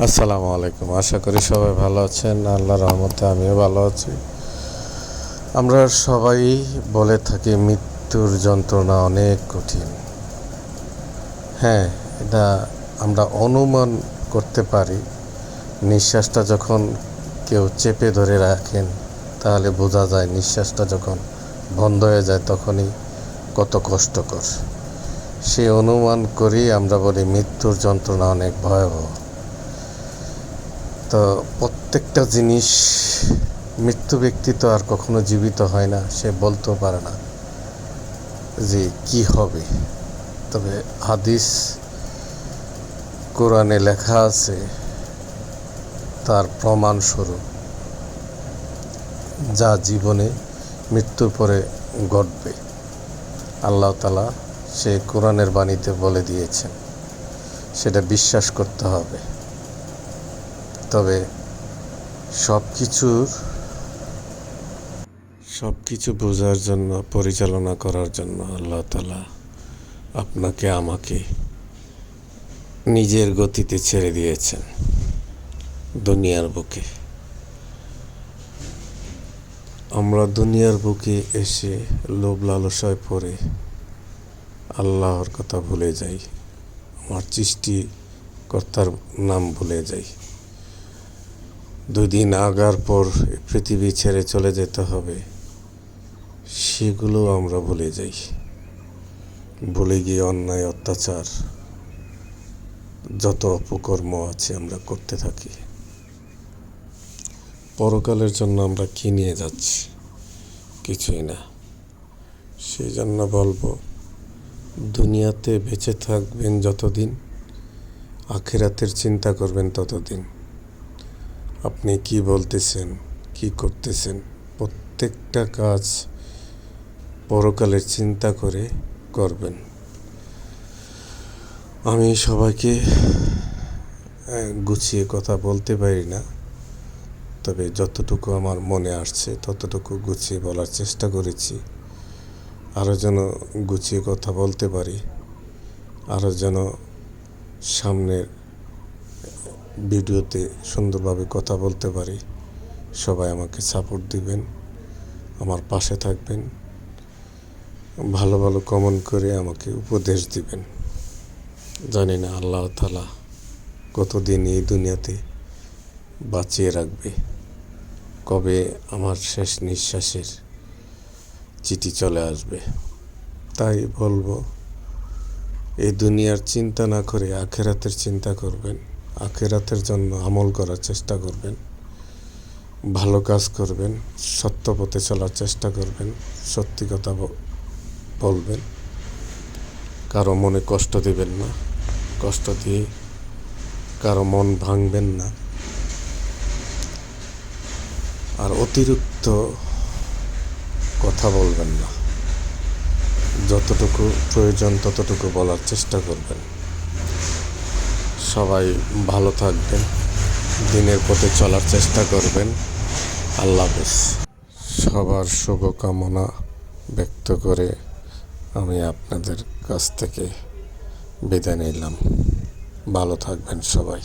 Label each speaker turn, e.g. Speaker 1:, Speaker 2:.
Speaker 1: আসসালামু আলাইকুম। আশা করি সবাই ভালো আছেন। আল্লাহর রহমতে আমিও ভালো আছি। আমরা সবাই বলে থাকি মৃত্যুর যন্ত্রণা অনেক কঠিন। হ্যাঁ, এটা আমরা অনুমান করতে পারি। নিঃশ্বাসটা যখন কেউ চেপে ধরে রাখেন তাহলে বোঝা যায় নিঃশ্বাসটা যখন বন্ধ হয়ে যায় তখনই কত কষ্টকর। সে অনুমান করেই আমরা বলি মৃত্যুর যন্ত্রণা অনেক ভয়াবহ। তো প্রত্যেকটা জিনিস, মৃত্যু ব্যক্তি তো আর কখনো জীবিত হয় না, সে বলতেও পারে না যে কি হবে। তবে হাদিস কোরআনে লেখা আছে তার প্রমাণস্বরূপ যা জীবনে মৃত্যুর পরে ঘটবে। আল্লাহ তাআলা সে কোরআনের বাণীতে বলে দিয়েছেন, সেটা বিশ্বাস করতে হবে। তবে সব কিছু বোঝার জন্য, পরিচালনা করার জন্য আল্লাহ তাআলা আপনাকে আমাকে নিজের গতিতে ছেড়ে দিয়েছেন দুনিয়ার বুকে। আমরা দুনিয়ার বুকে এসে লোভ লালসায় পড়ে আল্লাহর কথা ভুলে যাই, আমার সৃষ্টিকর্তার নাম ভুলে যাই। 2 দিন আগার পর পৃথিবী ছেড়ে চলে যেতে হবে, সেগুলো আমরা ভুলে যাই। ভুলে গিয়ে অন্যায় অত্যাচার যত অপকর্ম আছে আমরা করতে থাকি। পরকালের জন্য আমরা কি নিয়ে যাচ্ছি? কিছুই না। সেই জন্য বলবো, দুনিয়াতে বেঁচে থাকবেন যতদিন, আখিরাতের চিন্তা করবেন ততদিন। আপনি কি বলতেছেন, কি করতেছেন, প্রত্যেকটা কাজ পরকালের চিন্তা করে করবেন। আমি সবাইকে গুছিয়ে কথা বলতে পারি না, তবে যতটুকু আমার মনে আসছে ততটুকু গুছিয়ে বলার চেষ্টা করেছি। আরও যেন গুছিয়ে কথা বলতে পারি, আরও যেন সামনের ভিডিওতে সুন্দরভাবে কথা বলতে পারি। সবাই আমাকে সাপোর্ট দিবেন, আমার পাশে থাকবেন, ভালো ভালো কমেন্ট করে আমাকে উপদেশ দিবেন। জানি না আল্লাহ তাআলা কতদিন এই দুনিয়াতে বাঁচিয়ে রাখবে, কবে আমার শেষ নিঃশ্বাসের চিঠি চলে আসবে। তাই বলবো, এই দুনিয়ার চিন্তা না করে আখিরাতের চিন্তা করবেন, আখিরাতের জন্য আমল করার চেষ্টা করবেন, ভালো কাজ করবেন, সত্য পথে চলার চেষ্টা করবেন, সত্যি কথা বলবেন, কারো মনে কষ্ট দিবেন না, কষ্ট দিয়ে কারো মন ভাঙবেন না, আর অতিরিক্ত কথা বলবেন না। যতটুকু প্রয়োজন ততটুকু বলার চেষ্টা করবেন। সবাই ভালো থাকবেন, দিনের পথে চলার চেষ্টা করবেন। আল্লাহ হাফেজ। সবার শুভকামনা ব্যক্ত করে আমি আপনাদের কাছ থেকে বিদায় নিলাম। ভালো থাকবেন সবাই।